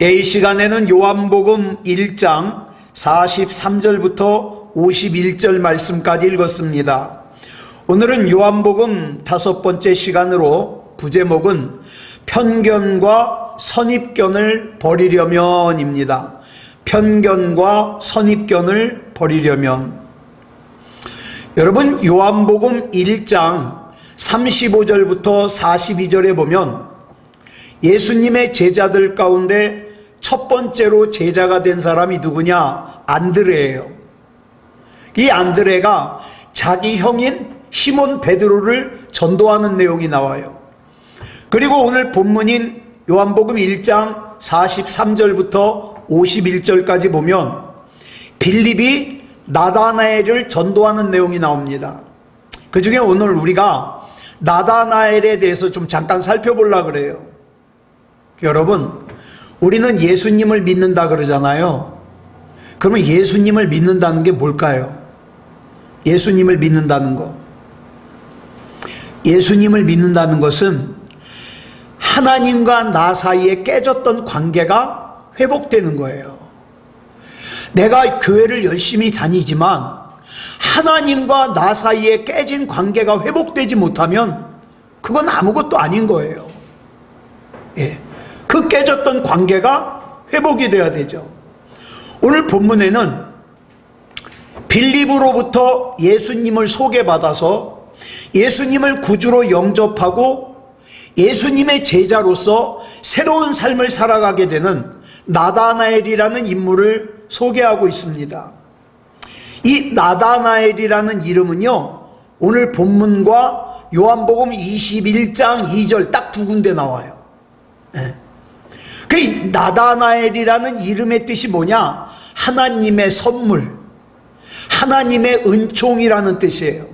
이 시간에는 요한복음 1장 43절부터 51절 말씀까지 읽었습니다. 오늘은 요한복음 5번째 시간으로 부제목은 편견과 선입견을 버리려면입니다. 편견과 선입견을 버리려면. 여러분, 요한복음 1장 35절부터 42절에 보면 예수님의 제자들 가운데 첫 번째로 제자가 된 사람이 누구냐? 안드레예요. 이 안드레가 자기 형인 시몬 베드로를 전도하는 내용이 나와요. 그리고 오늘 본문인 요한복음 1장 43절부터 51절까지 보면 빌립이 나다나엘을 전도하는 내용이 나옵니다. 그 중에 오늘 우리가 나다나엘에 대해서 좀 잠깐 살펴보려고 그래요. 여러분, 우리는 예수님을 믿는다 그러잖아요. 그러면 예수님을 믿는다는 게 뭘까요? 예수님을 믿는다는 거. 예수님을 믿는다는 것은 하나님과 나 사이에 깨졌던 관계가 회복되는 거예요. 내가 교회를 열심히 다니지만 하나님과 나 사이에 깨진 관계가 회복되지 못하면 그건 아무것도 아닌 거예요. 예. 그 깨졌던 관계가 회복이 돼야 되죠. 오늘 본문에는 빌립으로부터 예수님을 소개받아서 예수님을 구주로 영접하고 예수님의 제자로서 새로운 삶을 살아가게 되는 나다나엘이라는 인물을 소개하고 있습니다. 이 나다나엘이라는 이름은요, 오늘 본문과 요한복음 21장 2절 딱 두 군데 나와요. 네. 그 나다나엘이라는 이름의 뜻이 뭐냐? 하나님의 선물, 하나님의 은총이라는 뜻이에요.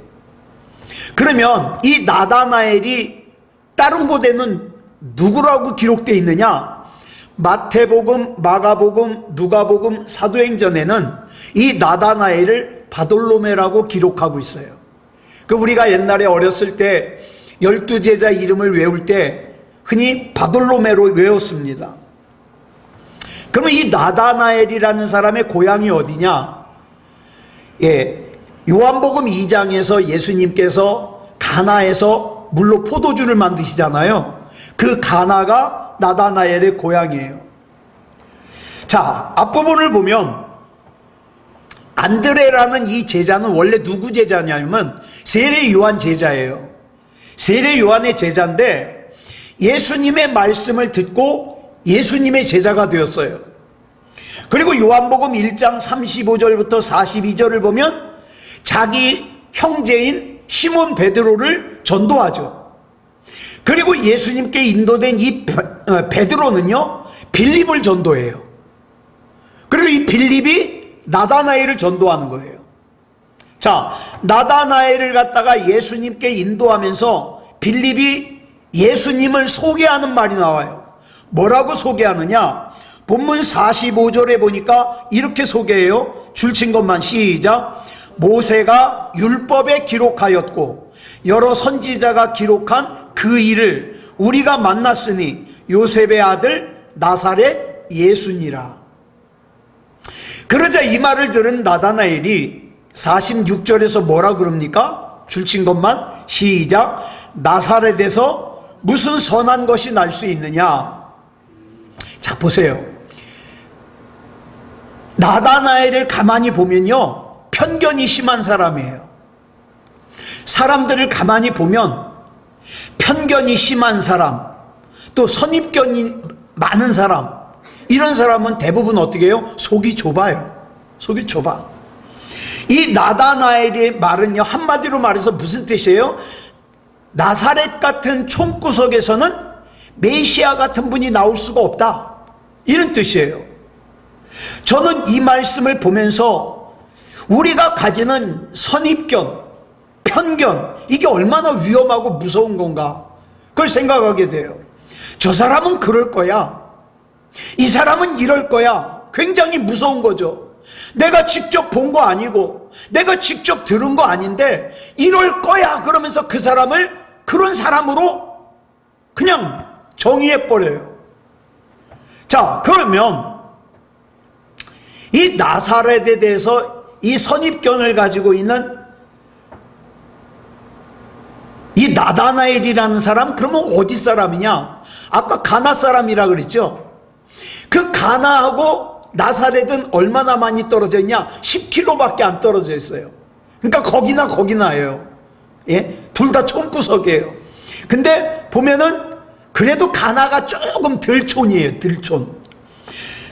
그러면 이 나다나엘이 다른 곳에는 누구라고 기록되어 있느냐? 마태복음, 마가복음, 누가복음, 사도행전에는 이 나다나엘을 바돌로메라고 기록하고 있어요. 그 우리가 옛날에 어렸을 때 12제자 이름을 외울 때 흔히 바돌로메로 외웠습니다. 그러면 이 나다나엘이라는 사람의 고향이 어디냐? 예, 요한복음 2장에서 예수님께서 가나에서 물로 포도주를 만드시잖아요. 그 가나가 나다나엘의 고향이에요. 자, 앞부분을 보면 안드레라는 이 제자는 원래 누구 제자냐면 세례 요한 제자예요. 세례 요한의 제자인데 예수님의 말씀을 듣고 예수님의 제자가 되었어요. 그리고 요한복음 1장 35절부터 42절을 보면 자기 형제인 시몬 베드로를 전도하죠. 그리고 예수님께 인도된 이 베드로는요, 빌립을 전도해요. 그리고 이 빌립이 나다나엘을 전도하는 거예요. 자, 나다나엘을 갖다가 예수님께 인도하면서 빌립이 예수님을 소개하는 말이 나와요. 뭐라고 소개하느냐? 본문 45절에 보니까 이렇게 소개해요. 줄친 것만 시작. 모세가 율법에 기록하였고 여러 선지자가 기록한 그 일을 우리가 만났으니 요셉의 아들 나사렛 예수니라. 그러자 이 말을 들은 나다나엘이 46절에서 뭐라 그럽니까? 줄친 것만 시작. 나사렛에서 무슨 선한 것이 날 수 있느냐? 자, 보세요. 나다나엘을 가만히 보면요, 편견이 심한 사람이에요. 사람들을 가만히 보면 편견이 심한 사람, 또 선입견이 많은 사람, 이런 사람은 대부분 어떻게 해요? 속이 좁아요. 속이 좁아. 이 나다나엘의 말은요, 한마디로 말해서 무슨 뜻이에요? 나사렛 같은 총구석에서는 메시아 같은 분이 나올 수가 없다, 이런 뜻이에요. 저는 이 말씀을 보면서 우리가 가지는 선입견, 편견, 이게 얼마나 위험하고 무서운 건가, 그걸 생각하게 돼요. 저 사람은 그럴 거야, 이 사람은 이럴 거야. 굉장히 무서운 거죠. 내가 직접 본 거 아니고 내가 직접 들은 거 아닌데 이럴 거야 그러면서 그 사람을 그런 사람으로 그냥 정의해버려요. 자, 그러면 이 나사렛에 대해서 이 선입견을 가지고 있는 이 나다나엘이라는 사람, 그러면 어디 사람이냐? 아까 가나 사람이라 그랬죠? 그 가나하고 나사렛은 얼마나 많이 떨어져 있냐? 10km밖에 안 떨어져 있어요. 그러니까 거기나예요. 예? 둘 다 촌구석이에요. 근데 보면은 그래도 가나가 조금 덜 촌이에요. 덜 촌.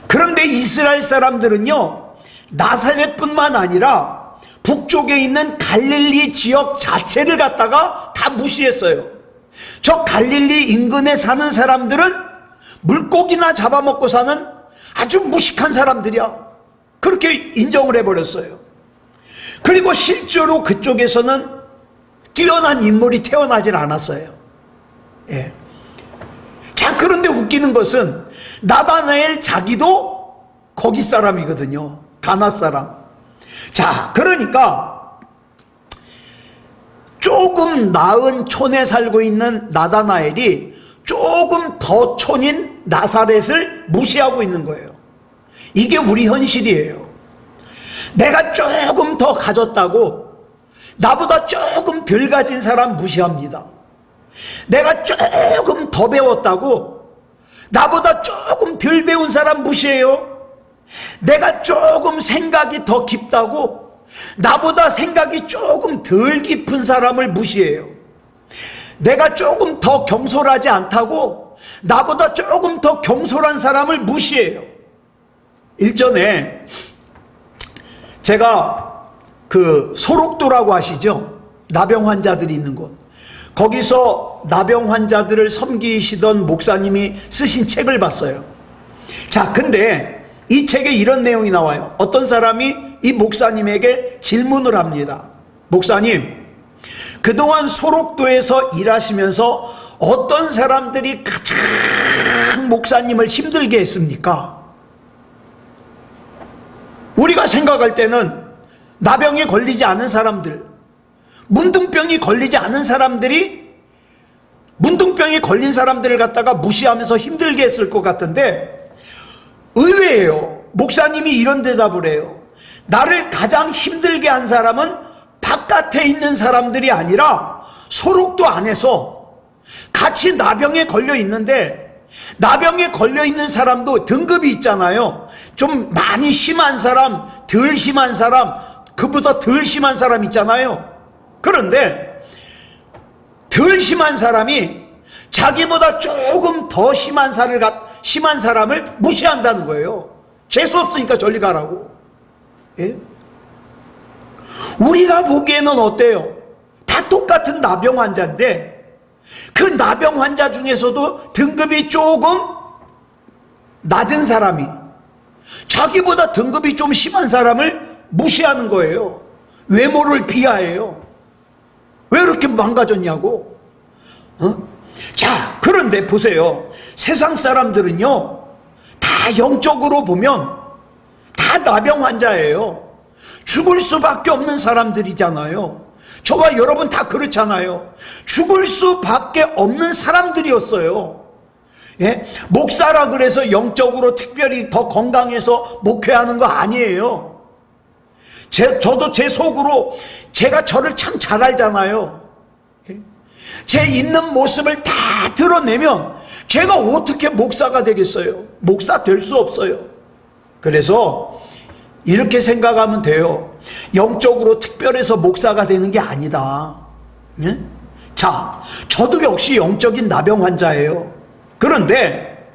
그런데 이스라엘 사람들은요, 나사렛뿐만 아니라 북쪽에 있는 갈릴리 지역 자체를 갖다가 다 무시했어요. 저 갈릴리 인근에 사는 사람들은 물고기나 잡아먹고 사는 아주 무식한 사람들이야. 그렇게 인정을 해버렸어요. 그리고 실제로 그쪽에서는 뛰어난 인물이 태어나질 않았어요. 예. 자, 그런데 웃기는 것은 나다나엘 자기도 거기 사람이거든요. 가나 사람. 자, 그러니까 조금 나은 촌에 살고 있는 나다나엘이 조금 더 촌인 나사렛을 무시하고 있는 거예요. 이게 우리 현실이에요. 내가 조금 더 가졌다고 나보다 조금 덜 가진 사람 무시합니다. 내가 조금 더 배웠다고 나보다 조금 덜 배운 사람 무시해요. 내가 조금 생각이 더 깊다고 나보다 생각이 조금 덜 깊은 사람을 무시해요. 내가 조금 더 경솔하지 않다고 나보다 조금 더 경솔한 사람을 무시해요. 일전에 제가 그 소록도라고 아시죠? 나병 환자들이 있는 곳. 거기서 나병 환자들을 섬기시던 목사님이 쓰신 책을 봤어요. 자, 근데 이 책에 이런 내용이 나와요. 어떤 사람이 이 목사님에게 질문을 합니다. 목사님, 그동안 소록도에서 일하시면서 어떤 사람들이 가장 목사님을 힘들게 했습니까? 우리가 생각할 때는 나병에 걸리지 않은 사람들, 문둥병이 걸리지 않은 사람들이 문둥병이 걸린 사람들을 갖다가 무시하면서 힘들게 했을 것 같은데 의외예요. 목사님이 이런 대답을 해요. 나를 가장 힘들게 한 사람은 바깥에 있는 사람들이 아니라 소록도 안에서 같이 나병에 걸려 있는데, 나병에 걸려 있는 사람도 등급이 있잖아요. 좀 많이 심한 사람, 덜 심한 사람, 그보다 덜 심한 사람 있잖아요. 그런데 덜 심한 사람이 자기보다 조금 더 심한 사람을 무시한다는 거예요. 재수 없으니까 저리 가라고. 예? 우리가 보기에는 어때요? 다 똑같은 나병 환자인데 그 나병 환자 중에서도 등급이 조금 낮은 사람이 자기보다 등급이 좀 심한 사람을 무시하는 거예요. 외모를 비하해요. 왜 이렇게 망가졌냐고. 자, 그런데 보세요. 세상 사람들은요, 다 영적으로 보면 다 나병 환자예요. 죽을 수밖에 없는 사람들이잖아요. 저와 여러분 다 그렇잖아요. 죽을 수밖에 없는 사람들이었어요. 예? 목사라 그래서 영적으로 특별히 더 건강해서 목회하는 거 아니에요. 저도 제 속으로 제가 저를 참 잘 알잖아요. 제 있는 모습을 다 드러내면 제가 어떻게 목사가 되겠어요? 목사 될 수 없어요. 그래서 이렇게 생각하면 돼요. 영적으로 특별해서 목사가 되는 게 아니다. 예? 자, 저도 역시 영적인 나병 환자예요. 그런데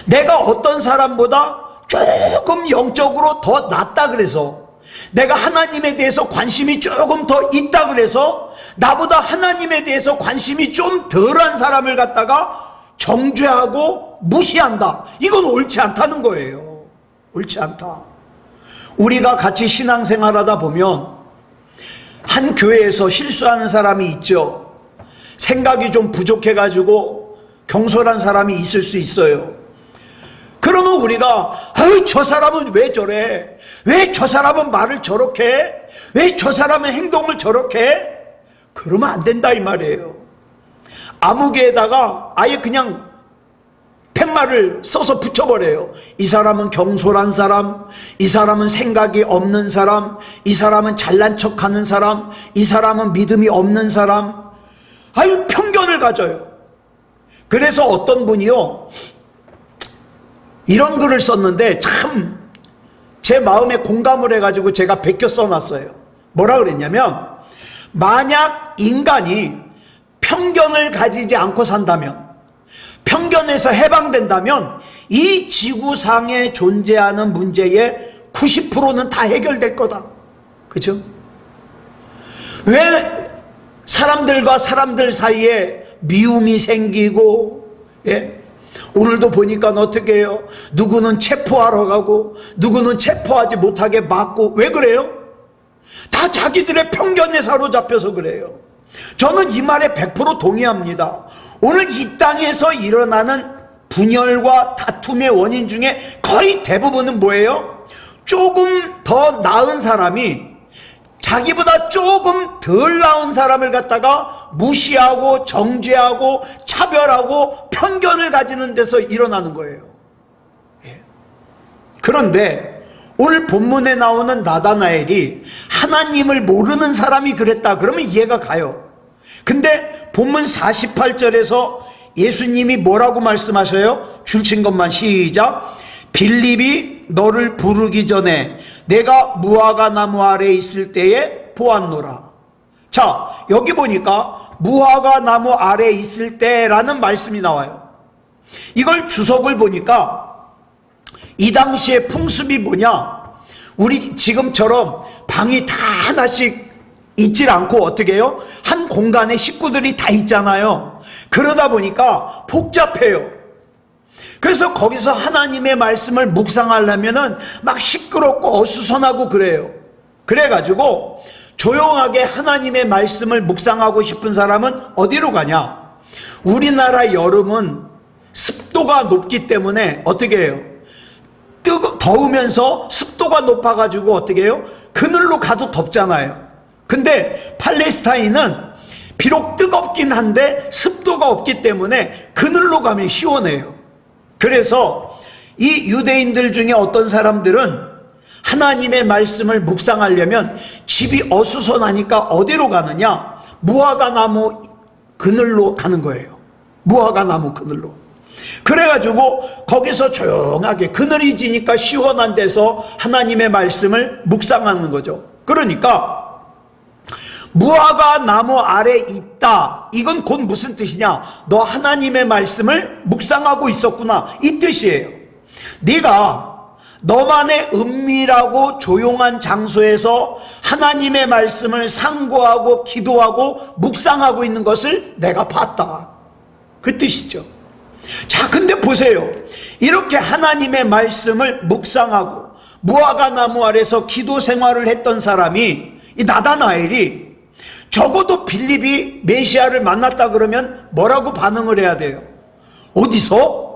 내가 어떤 사람보다 조금 영적으로 더 낫다 그래서, 내가 하나님에 대해서 관심이 조금 더 있다 그래서 나보다 하나님에 대해서 관심이 좀 덜한 사람을 갖다가 정죄하고 무시한다. 이건 옳지 않다는 거예요. 옳지 않다. 우리가 같이 신앙생활하다 보면 한 교회에서 실수하는 사람이 있죠. 생각이 좀 부족해가지고 경솔한 사람이 있을 수 있어요. 그러면 우리가 저 사람은 왜 저래? 왜 저 사람은 말을 저렇게 해? 왜 저 사람은 행동을 저렇게 해? 그러면 안 된다 이 말이에요. 아무개에다가 아예 그냥 존댓말을 써서 붙여버려요. 이 사람은 경솔한 사람, 이 사람은 생각이 없는 사람, 이 사람은 잘난 척하는 사람, 이 사람은 믿음이 없는 사람. 아유, 편견을 가져요. 그래서 어떤 분이요, 이런 글을 썼는데 참 제 마음에 공감을 해가지고 제가 베껴 써놨어요. 뭐라 그랬냐면, 만약 인간이 편견을 가지지 않고 산다면, 편견에서 해방된다면 이 지구상에 존재하는 문제의 90%는 다 해결될 거다. 그렇죠? 왜 사람들과 사람들 사이에 미움이 생기고, 예? 오늘도 보니까 어떻게 해요? 누구는 체포하러 가고 누구는 체포하지 못하게 막고. 왜 그래요? 다 자기들의 편견에 사로잡혀서 그래요. 저는 이 말에 100% 동의합니다. 오늘 이 땅에서 일어나는 분열과 다툼의 원인 중에 거의 대부분은 뭐예요? 조금 더 나은 사람이 자기보다 조금 덜 나은 사람을 갖다가 무시하고 정죄하고 차별하고 편견을 가지는 데서 일어나는 거예요. 예. 그런데 오늘 본문에 나오는 나다나엘이 하나님을 모르는 사람이 그랬다 그러면 이해가 가요. 근데 본문 48절에서 예수님이 뭐라고 말씀하셔요? 줄친 것만 시작. 빌립이 너를 부르기 전에 내가 무화과 나무 아래에 있을 때에 보았노라. 자, 여기 보니까 무화과 나무 아래에 있을 때라는 말씀이 나와요. 이걸 주석을 보니까 이 당시의 풍습이 뭐냐, 우리 지금처럼 방이 다 하나씩 있질 않고 어떻게 해요? 한 공간에 식구들이 다 있잖아요. 그러다 보니까 복잡해요. 그래서 거기서 하나님의 말씀을 묵상하려면은 막 시끄럽고 어수선하고 그래요. 그래가지고 조용하게 하나님의 말씀을 묵상하고 싶은 사람은 어디로 가냐? 우리나라 여름은 습도가 높기 때문에 어떻게 해요? 더우면서 습도가 높아가지고 어떻게 해요? 그늘로 가도 덥잖아요. 근데 팔레스타인은 비록 뜨겁긴 한데 습도가 없기 때문에 그늘로 가면 시원해요. 그래서 이 유대인들 중에 어떤 사람들은 하나님의 말씀을 묵상하려면 집이 어수선하니까 어디로 가느냐? 무화과 나무 그늘로 가는 거예요. 무화과 나무 그늘로. 그래가지고 거기서 조용하게 그늘이 지니까 시원한 데서 하나님의 말씀을 묵상하는 거죠. 그러니까 무화과 나무 아래 있다, 이건 곧 무슨 뜻이냐? 너 하나님의 말씀을 묵상하고 있었구나, 이 뜻이에요. 네가 너만의 은밀하고 조용한 장소에서 하나님의 말씀을 상고하고 기도하고 묵상하고 있는 것을 내가 봤다, 그 뜻이죠. 자, 근데 보세요. 이렇게 하나님의 말씀을 묵상하고 무화과 나무 아래서 기도 생활을 했던 사람이, 이 나다나엘이 적어도 빌립이 메시아를 만났다 그러면 뭐라고 반응을 해야 돼요? 어디서?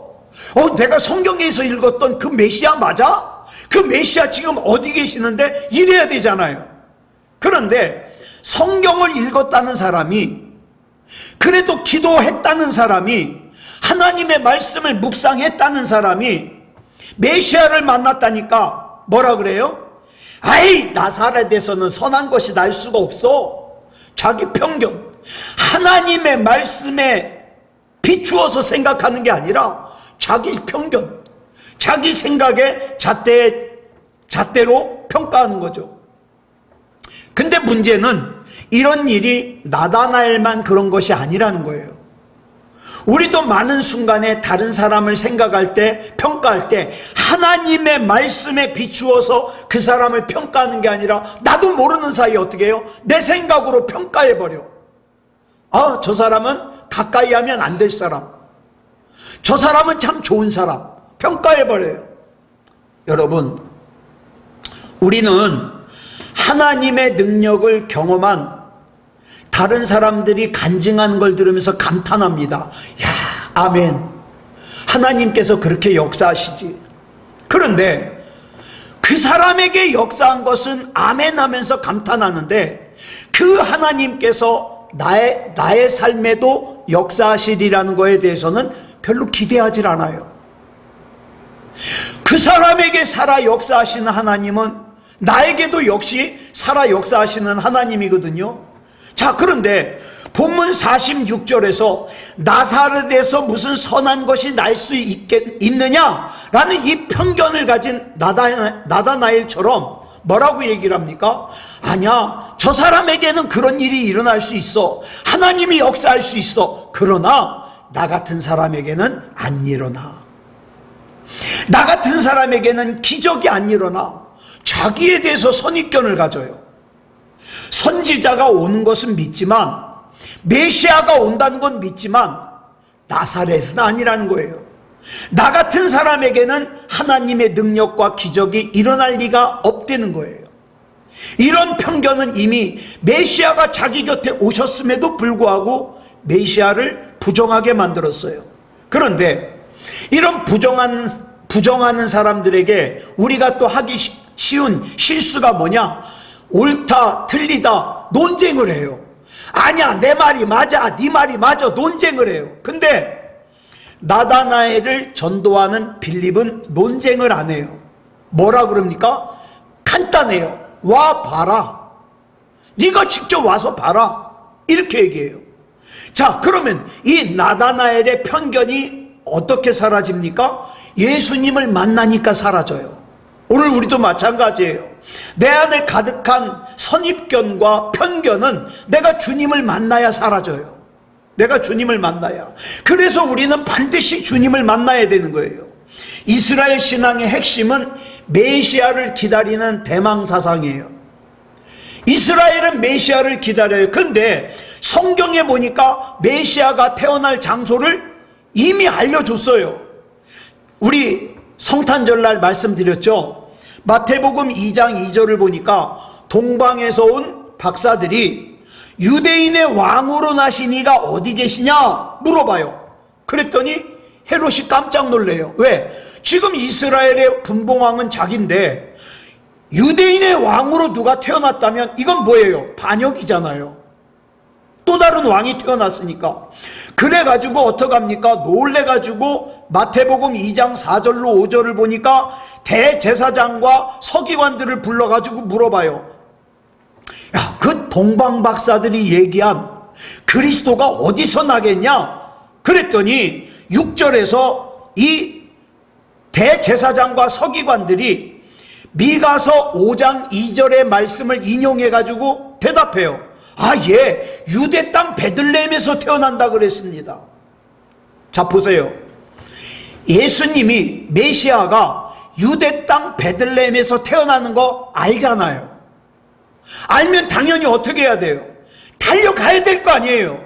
내가 성경에서 읽었던 그 메시아 맞아? 그 메시아 지금 어디 계시는데? 이래야 되잖아요. 그런데 성경을 읽었다는 사람이, 그래도 기도했다는 사람이, 하나님의 말씀을 묵상했다는 사람이 메시아를 만났다니까 뭐라 그래요? 아이, 나사렛에서는 선한 것이 날 수가 없어. 자기 편견, 하나님의 말씀에 비추어서 생각하는 게 아니라 자기 편견, 자기 생각에 잣대로 평가하는 거죠. 근데 문제는 이런 일이 나다나엘만 그런 것이 아니라는 거예요. 우리도 많은 순간에 다른 사람을 생각할 때, 평가할 때 하나님의 말씀에 비추어서 그 사람을 평가하는 게 아니라 나도 모르는 사이에 어떻게 해요? 내 생각으로 평가해버려. 저 사람은 가까이 하면 안 될 사람, 저 사람은 참 좋은 사람, 평가해버려요. 여러분, 우리는 하나님의 능력을 경험한 다른 사람들이 간증하는 걸 들으면서 감탄합니다. 야, 아멘. 하나님께서 그렇게 역사하시지. 그런데 그 사람에게 역사한 것은 아멘 하면서 감탄하는데, 그 하나님께서 나의 삶에도 역사하시리라는 거에 대해서는 별로 기대하지 않아요. 그 사람에게 살아 역사하시는 하나님은 나에게도 역시 살아 역사하시는 하나님이거든요. 자, 그런데 본문 46절에서 나사렛에서 무슨 선한 것이 날 수 있느냐라는 이 편견을 가진 나다나엘처럼 뭐라고 얘기를 합니까? 아니야, 저 사람에게는 그런 일이 일어날 수 있어. 하나님이 역사할 수 있어. 그러나 나 같은 사람에게는 안 일어나. 나 같은 사람에게는 기적이 안 일어나. 자기에 대해서 선입견을 가져요. 선지자가 오는 것은 믿지만, 메시아가 온다는 건 믿지만 나사렛은 아니라는 거예요. 나 같은 사람에게는 하나님의 능력과 기적이 일어날 리가 없다는 거예요. 이런 편견은 이미 메시아가 자기 곁에 오셨음에도 불구하고 메시아를 부정하게 만들었어요. 그런데 이런 부정하는 사람들에게 우리가 또 하기 쉬운 실수가 뭐냐? 옳다 틀리다 논쟁을 해요. 아니야, 내 말이 맞아, 네 말이 맞아, 논쟁을 해요. 근데 나다나엘을 전도하는 빌립은 논쟁을 안 해요. 뭐라 그럽니까? 간단해요. 와 봐라. 네가 직접 와서 봐라. 이렇게 얘기해요. 자, 그러면 이 나다나엘의 편견이 어떻게 사라집니까? 예수님을 만나니까 사라져요. 오늘 우리도 마찬가지예요. 내 안에 가득한 선입견과 편견은 내가 주님을 만나야 사라져요. 내가 주님을 만나야. 그래서 우리는 반드시 주님을 만나야 되는 거예요. 이스라엘 신앙의 핵심은 메시아를 기다리는 대망사상이에요. 이스라엘은 메시아를 기다려요. 근데 성경에 보니까 메시아가 태어날 장소를 이미 알려줬어요. 우리 성탄절날 말씀드렸죠. 마태복음 2장 2절을 보니까 동방에서 온 박사들이 유대인의 왕으로 나신 이가 어디 계시냐 물어봐요. 그랬더니 헤롯이 깜짝 놀래요. 왜? 지금 이스라엘의 분봉왕은 자기인데 유대인의 왕으로 누가 태어났다면 이건 뭐예요? 반역이잖아요. 또 다른 왕이 태어났으니까. 그래가지고 어떡합니까? 놀래가지고 마태복음 2장 4절로 5절을 보니까 대제사장과 서기관들을 불러가지고 물어봐요. 야, 그 동방박사들이 얘기한 그리스도가 어디서 나겠냐? 그랬더니 6절에서 이 대제사장과 서기관들이 미가서 5장 2절의 말씀을 인용해가지고 대답해요. 아, 예, 유대 땅 베들레헴에서 태어난다 그랬습니다. 자, 보세요. 예수님이 메시아가 유대 땅 베들레헴에서 태어나는 거 알잖아요. 알면 당연히 어떻게 해야 돼요? 달려가야 될 거 아니에요.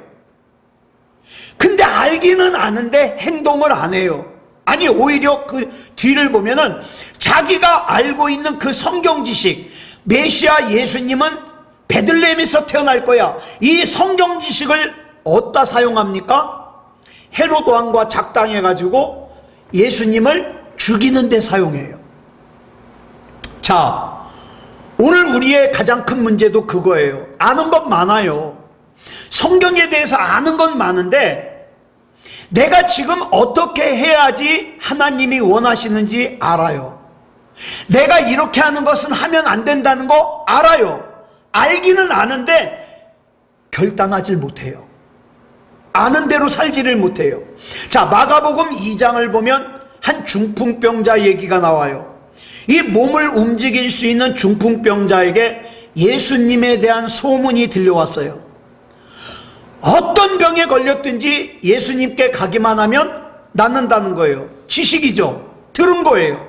근데 알기는 아는데 행동을 안 해요. 아니, 오히려 그 뒤를 보면은 자기가 알고 있는 그 성경 지식, 메시아 예수님은 베들레헴에서 태어날 거야. 이 성경 지식을 어디다 사용합니까? 헤롯 왕과 작당해가지고 예수님을 죽이는 데 사용해요. 자, 오늘 우리의 가장 큰 문제도 그거예요. 아는 건 많아요. 성경에 대해서 아는 건 많은데 내가 지금 어떻게 해야지 하나님이 원하시는지 알아요. 내가 이렇게 하는 것은 하면 안 된다는 거 알아요. 알기는 아는데 결단하질 못해요. 아는 대로 살지를 못해요. 자, 마가복음 2장을 보면 한 중풍병자 얘기가 나와요. 이 몸을 움직일 수 있는 중풍병자에게 예수님에 대한 소문이 들려왔어요. 어떤 병에 걸렸든지 예수님께 가기만 하면 낫는다는 거예요. 지식이죠. 들은 거예요.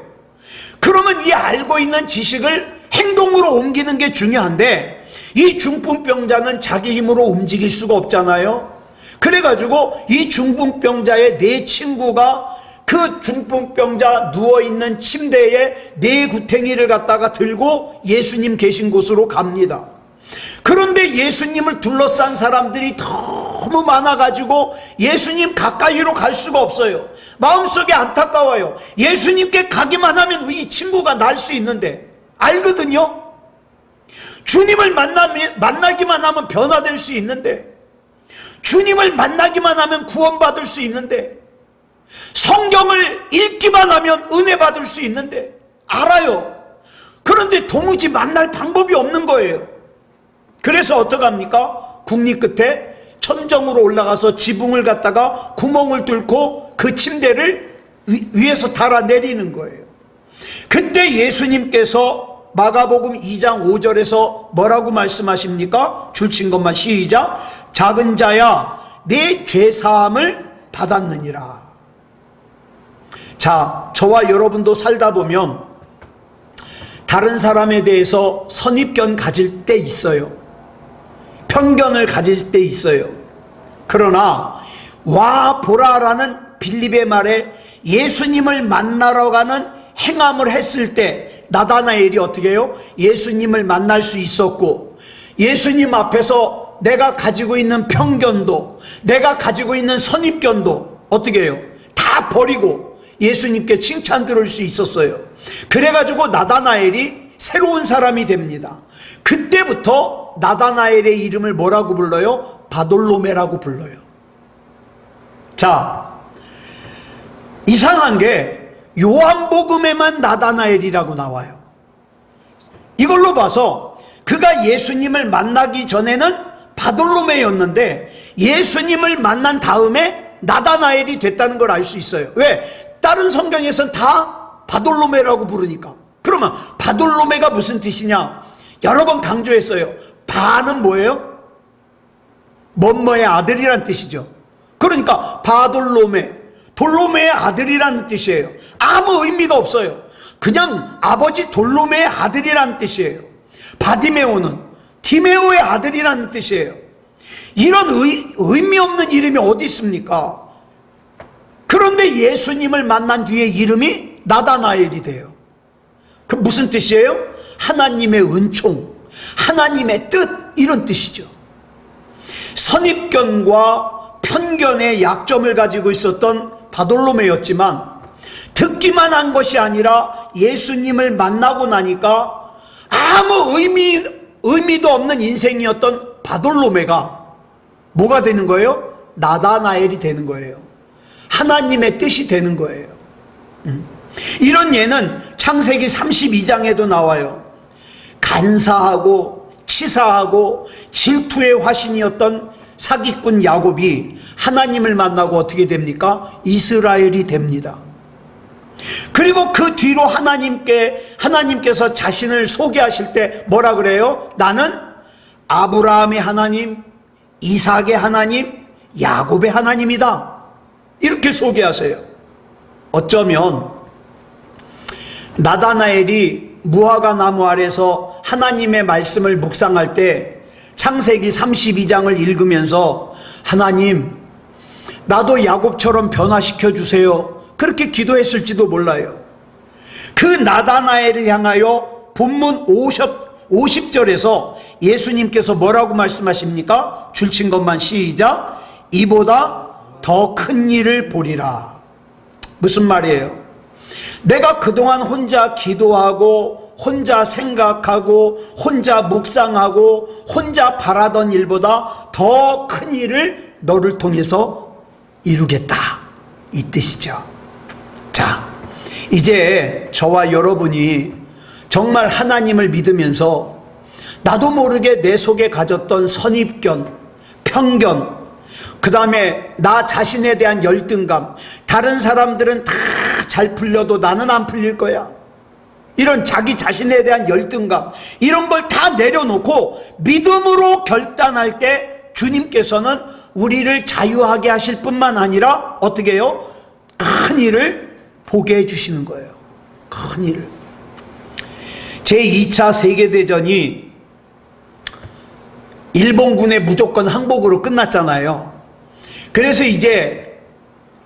그러면 이 알고 있는 지식을 행동으로 옮기는 게 중요한데 이 중풍병자는 자기 힘으로 움직일 수가 없잖아요. 그래가지고 이 중풍병자의 네 친구가 그 중풍병자 누워있는 침대에 네 구탱이를 갖다가 들고 예수님 계신 곳으로 갑니다. 그런데 예수님을 둘러싼 사람들이 너무 많아가지고 예수님 가까이로 갈 수가 없어요. 마음속에 안타까워요. 예수님께 가기만 하면 이 친구가 날 수 있는데 알거든요. 주님을 만나기만 하면 변화될 수 있는데, 주님을 만나기만 하면 구원받을 수 있는데, 성경을 읽기만 하면 은혜 받을 수 있는데 알아요. 그런데 도무지 만날 방법이 없는 거예요. 그래서 어떡합니까? 국리 끝에 천정으로 올라가서 지붕을 갖다가 구멍을 뚫고 그 침대를 위에서 달아 내리는 거예요. 그때 예수님께서 마가복음 2장 5절에서 뭐라고 말씀하십니까? 줄친 것만 시작. 작은 자야 내 죄사함을 받았느니라. 자, 저와 여러분도 살다 보면 다른 사람에 대해서 선입견 가질 때 있어요. 편견을 가질 때 있어요. 그러나 와 보라라는 빌립의 말에 예수님을 만나러 가는 행함을 했을 때 나다나엘이 어떻게 해요? 예수님을 만날 수 있었고, 예수님 앞에서 내가 가지고 있는 편견도, 내가 가지고 있는 선입견도 어떻게 해요? 다 버리고 예수님께 칭찬 들을 수 있었어요. 그래가지고 나다나엘이 새로운 사람이 됩니다. 그때부터 나다나엘의 이름을 뭐라고 불러요? 바돌로메라고 불러요. 자, 이상한 게 요한복음에만 나다나엘이라고 나와요. 이걸로 봐서 그가 예수님을 만나기 전에는 바돌로메였는데 예수님을 만난 다음에 나다나엘이 됐다는 걸 알 수 있어요. 왜? 다른 성경에서는 다 바돌로메라고 부르니까. 그러면 바돌로메가 무슨 뜻이냐? 여러 번 강조했어요. 바는 뭐예요? 뭐뭐의 아들이란 뜻이죠. 그러니까 바돌로메, 돌로메의 아들이라는 뜻이에요. 아무 의미가 없어요. 그냥 아버지 돌로메의 아들이라는 뜻이에요. 바디메오는 디메오의 아들이라는 뜻이에요. 이런 의미 없는 이름이 어디 있습니까? 그런데 예수님을 만난 뒤에 이름이 나다나엘이 돼요. 그 무슨 뜻이에요? 하나님의 은총, 하나님의 뜻, 이런 뜻이죠. 선입견과 편견의 약점을 가지고 있었던 바돌로메였지만 듣기만 한 것이 아니라 예수님을 만나고 나니까 아무 의미도 없는 인생이었던 바돌로메가 뭐가 되는 거예요? 나다나엘이 되는 거예요. 하나님의 뜻이 되는 거예요. 이런 예는 창세기 32장에도 나와요. 간사하고 치사하고 질투의 화신이었던 사기꾼 야곱이 하나님을 만나고 어떻게 됩니까? 이스라엘이 됩니다. 그리고 그 뒤로 하나님께서 자신을 소개하실 때 뭐라 그래요? 나는 아브라함의 하나님, 이삭의 하나님, 야곱의 하나님이다. 이렇게 소개하세요. 어쩌면 나다나엘이 무화과 나무 아래서 하나님의 말씀을 묵상할 때 창세기 32장을 읽으면서 하나님, 나도 야곱처럼 변화시켜 주세요. 그렇게 기도했을지도 몰라요. 그 나다나엘을 향하여 본문 50절에서 예수님께서 뭐라고 말씀하십니까? 줄친 것만 시작. 이보다 더 큰 일을 보리라. 무슨 말이에요? 내가 그동안 혼자 기도하고 혼자 생각하고 혼자 묵상하고 혼자 바라던 일보다 더 큰 일을 너를 통해서 이루겠다, 이 뜻이죠. 자, 이제 저와 여러분이 정말 하나님을 믿으면서 나도 모르게 내 속에 가졌던 선입견, 편견, 그 다음에 나 자신에 대한 열등감, 다른 사람들은 다 잘 풀려도 나는 안 풀릴 거야, 이런 자기 자신에 대한 열등감, 이런 걸 다 내려놓고 믿음으로 결단할 때 주님께서는 우리를 자유하게 하실 뿐만 아니라 어떻게 해요? 큰 일을 보게 해주시는 거예요. 큰 일을. 제2차 세계대전이 일본군의 무조건 항복으로 끝났잖아요. 그래서 이제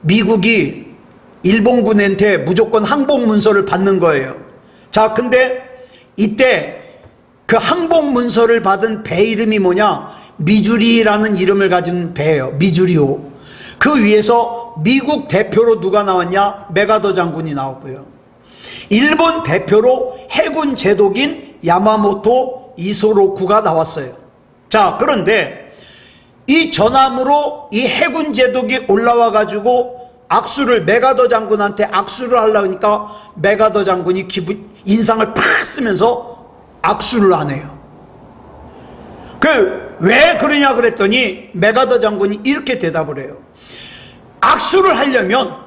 미국이 일본군한테 무조건 항복 문서를 받는 거예요. 자, 근데 이때 그 항복 문서를 받은 배 이름이 뭐냐? 미주리라는 이름을 가진 배예요. 미주리호. 그 위에서 미국 대표로 누가 나왔냐? 메가더 장군이 나왔고요. 일본 대표로 해군 제독인 야마모토 이소로쿠가 나왔어요. 자, 그런데 이 전함으로 이 해군 제독이 올라와 가지고 악수를 메가더 장군한테 악수를 하려니까 메가더 장군이 인상을 팍 쓰면서 악수를 안 해요. 왜 그러냐 그랬더니 메가더 장군이 이렇게 대답을 해요. 악수를 하려면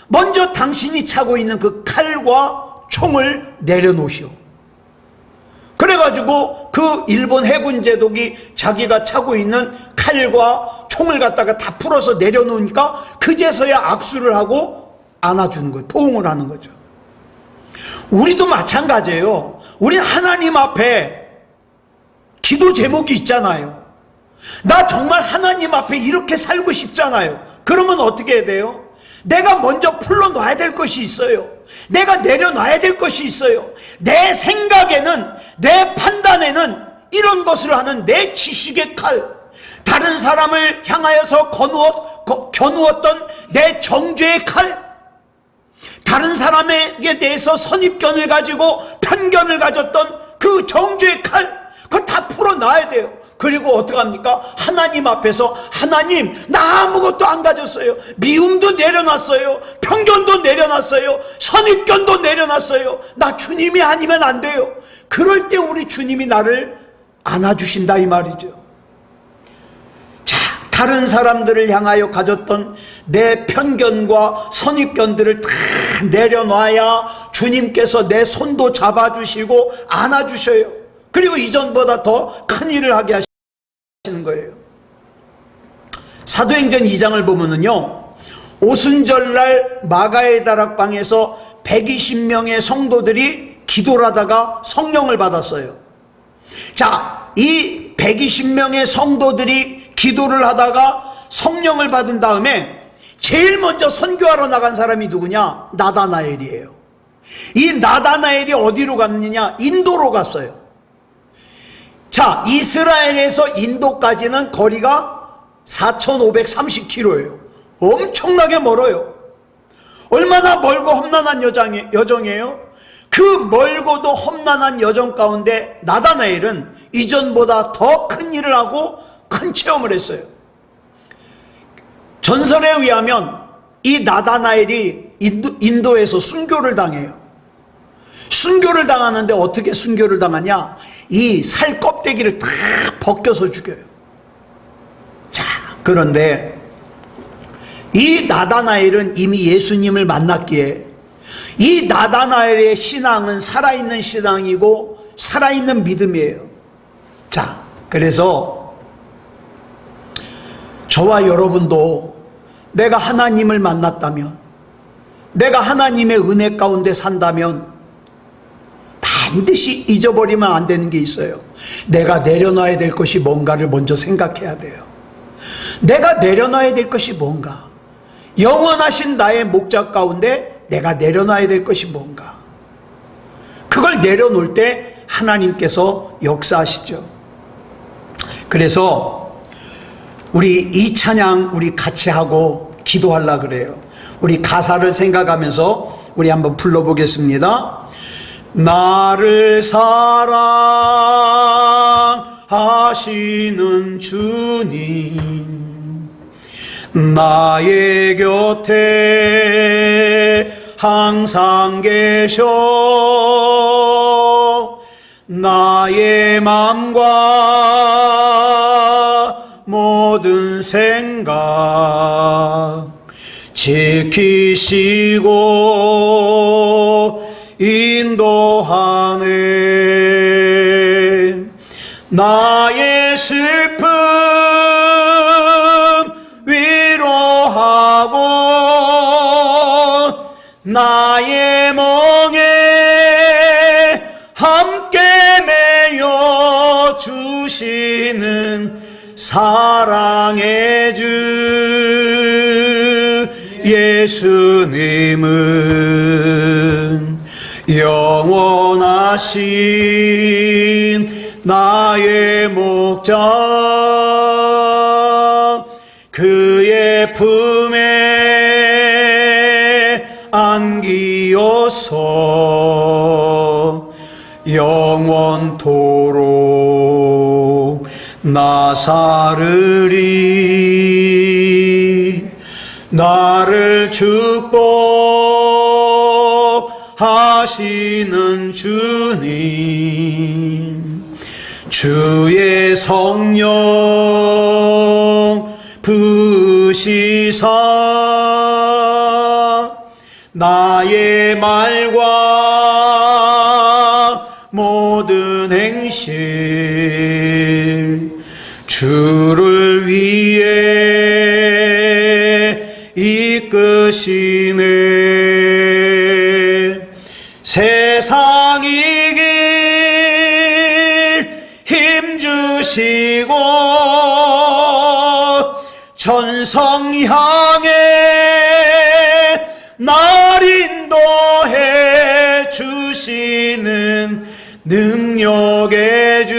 먼저 당신이 차고 있는 그 칼과 총을 내려놓으시오. 그래가지고 그 일본 해군 제독이 자기가 차고 있는 칼과 총을 갖다가 다 풀어서 내려놓으니까 그제서야 악수를 하고 안아주는 거예요. 포옹을 하는 거죠. 우리도 마찬가지예요. 우리 하나님 앞에 기도 제목이 있잖아요. 나 정말 하나님 앞에 이렇게 살고 싶잖아요. 그러면 어떻게 해야 돼요? 내가 먼저 풀어놔야 될 것이 있어요. 내가 내려놔야 될 것이 있어요. 내 생각에는, 내 판단에는 이런 것을 하는 내 지식의 칼, 다른 사람을 향하여서 겨누었던 내 정죄의 칼, 다른 사람에게 대해서 선입견을 가지고 편견을 가졌던 그 정죄의 칼, 그거 다 풀어놔야 돼요. 그리고 어떡합니까? 하나님 앞에서 하나님 나 아무것도 안 가졌어요. 미움도 내려놨어요. 편견도 내려놨어요. 선입견도 내려놨어요. 나 주님이 아니면 안 돼요. 그럴 때 우리 주님이 나를 안아주신다 이 말이죠. 자, 다른 사람들을 향하여 가졌던 내 편견과 선입견들을 다 내려놔야 주님께서 내 손도 잡아주시고 안아주셔요. 그리고 이전보다 더 큰 일을 하게 하시는 거예요. 사도행전 2장을 보면은요, 오순절날 마가의 다락방에서 120명의 성도들이 기도를 하다가 성령을 받았어요. 자, 이 120명의 성도들이 기도를 하다가 성령을 받은 다음에 제일 먼저 선교하러 나간 사람이 누구냐? 나다나엘이에요. 이 나다나엘이 어디로 갔느냐? 인도로 갔어요. 자, 이스라엘에서 인도까지는 거리가 4,530km예요. 엄청나게 멀어요. 얼마나 멀고 험난한 여정이에요? 그 멀고도 험난한 여정 가운데 나다나엘은 이전보다 더 큰 일을 하고 큰 체험을 했어요. 전설에 의하면 이 나다나엘이 인도에서 순교를 당해요. 순교를 당하는데 어떻게 순교를 당하냐? 이 살 껍데기를 다 벗겨서 죽여요. 자, 그런데 이 나다나엘은 이미 예수님을 만났기에 이 나다나엘의 신앙은 살아있는 신앙이고 살아있는 믿음이에요. 자, 그래서 저와 여러분도 내가 하나님을 만났다면, 내가 하나님의 은혜 가운데 산다면 반드시 잊어버리면 안 되는 게 있어요. 내가 내려놔야 될 것이 뭔가를 먼저 생각해야 돼요. 내가 내려놔야 될 것이 뭔가, 영원하신 나의 목적 가운데 내가 내려놔야 될 것이 뭔가, 그걸 내려놓을 때 하나님께서 역사하시죠. 그래서 우리 이 찬양 우리 같이 하고 기도하려고 그래요. 우리 가사를 생각하면서 우리 한번 불러보겠습니다. 나를 사랑하시는 주님, 나의 곁에 항상 계셔 나의 맘과 모든 생각 지키시고 인도하네. 나의 슬픔 위로하고 나의 멍에 함께 메어 주시는 사랑의 주 예수님은 영원하신 나의 목자 그의 품에 안기어서 영원토록 나 살으리. 나를 축복하시는 주님, 주의 성령 부으시사 나의 말과 모든 행실 주를 위해 이끄시네. 세상 이길 힘주시고 전성 향해 날 인도해 주시는 능력의 주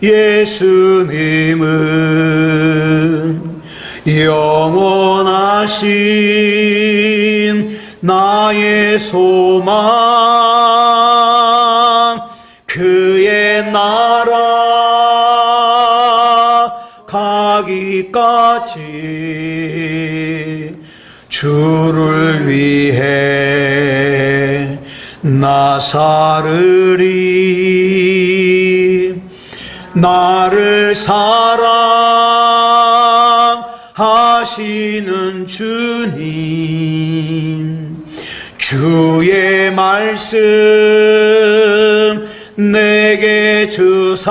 예수님은 영원하신 나의 소망, 그의 나라 가기까지 주를 위해 나 살으리. 나를 사랑하시는 주님, 주의 말씀 내게 주사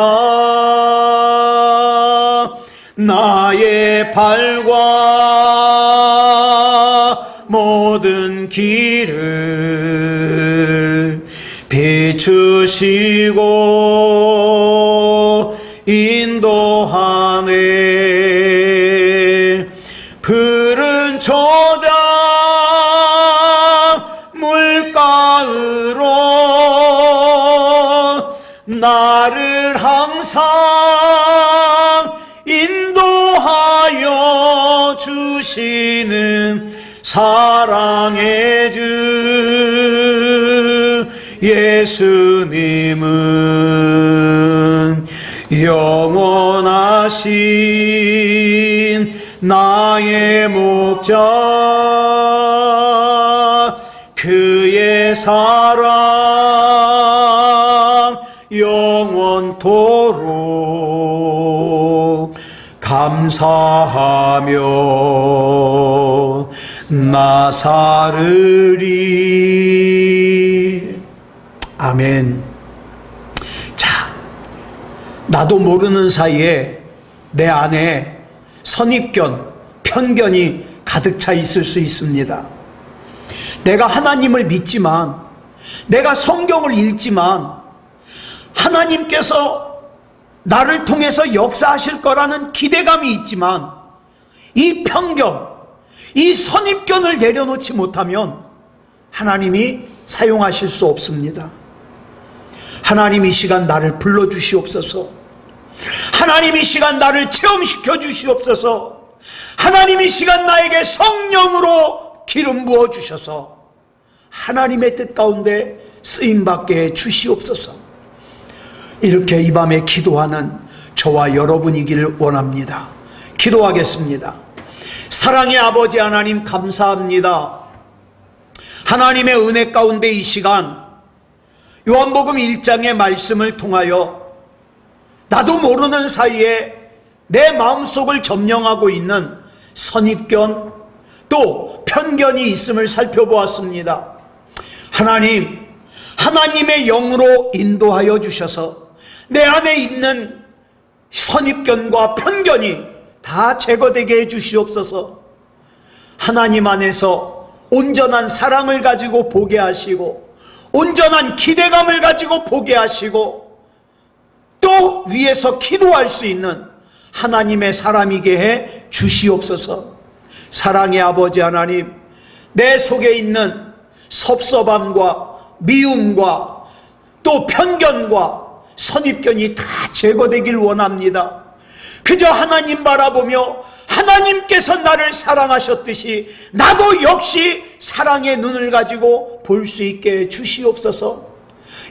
나의 발과 모든 길을 비추시고 인도하네. 푸른 초장 물가으로 나를 항상 인도하여 주시는 사랑의 주 예수님은 영원하신 나의 목자, 그의 사랑 영원토록 감사하며 나 살으리. 아멘. 자, 나도 모르는 사이에 내 안에 선입견, 편견이 가득 차 있을 수 있습니다. 내가 하나님을 믿지만, 내가 성경을 읽지만 하나님께서 나를 통해서 역사하실 거라는 기대감이 있지만 이 편견, 이 선입견을 내려놓지 못하면 하나님이 사용하실 수 없습니다. 하나님 이 시간 나를 불러주시옵소서. 하나님 이 시간 나를 체험시켜 주시옵소서. 하나님 이 시간 나에게 성령으로 기름 부어 주셔서 하나님의 뜻 가운데 쓰임받게 해 주시옵소서. 이렇게 이 밤에 기도하는 저와 여러분이기를 원합니다. 기도하겠습니다. 사랑의 아버지 하나님, 감사합니다. 하나님의 은혜 가운데 이 시간 요한복음 1장의 말씀을 통하여 나도 모르는 사이에 내 마음속을 점령하고 있는 선입견 또 편견이 있음을 살펴보았습니다. 하나님, 하나님의 영으로 인도하여 주셔서 내 안에 있는 선입견과 편견이 다 제거되게 해 주시옵소서. 하나님 안에서 온전한 사랑을 가지고 보게 하시고 온전한 기대감을 가지고 보게 하시고 또 위에서 기도할 수 있는 하나님의 사람이게 해 주시옵소서. 사랑의 아버지 하나님, 내 속에 있는 섭섭함과 미움과 또 편견과 선입견이 다 제거되길 원합니다. 그저 하나님 바라보며 하나님께서 나를 사랑하셨듯이 나도 역시 사랑의 눈을 가지고 볼 수 있게 해 주시옵소서.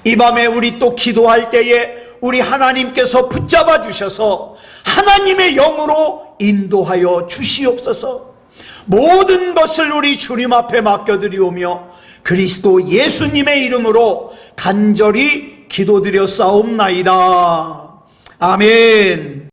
이 밤에 우리 또 기도할 때에 우리 하나님께서 붙잡아 주셔서 하나님의 영으로 인도하여 주시옵소서. 모든 것을 우리 주님 앞에 맡겨드리오며 그리스도 예수님의 이름으로 간절히 기도드려 싸움나이다. 아멘.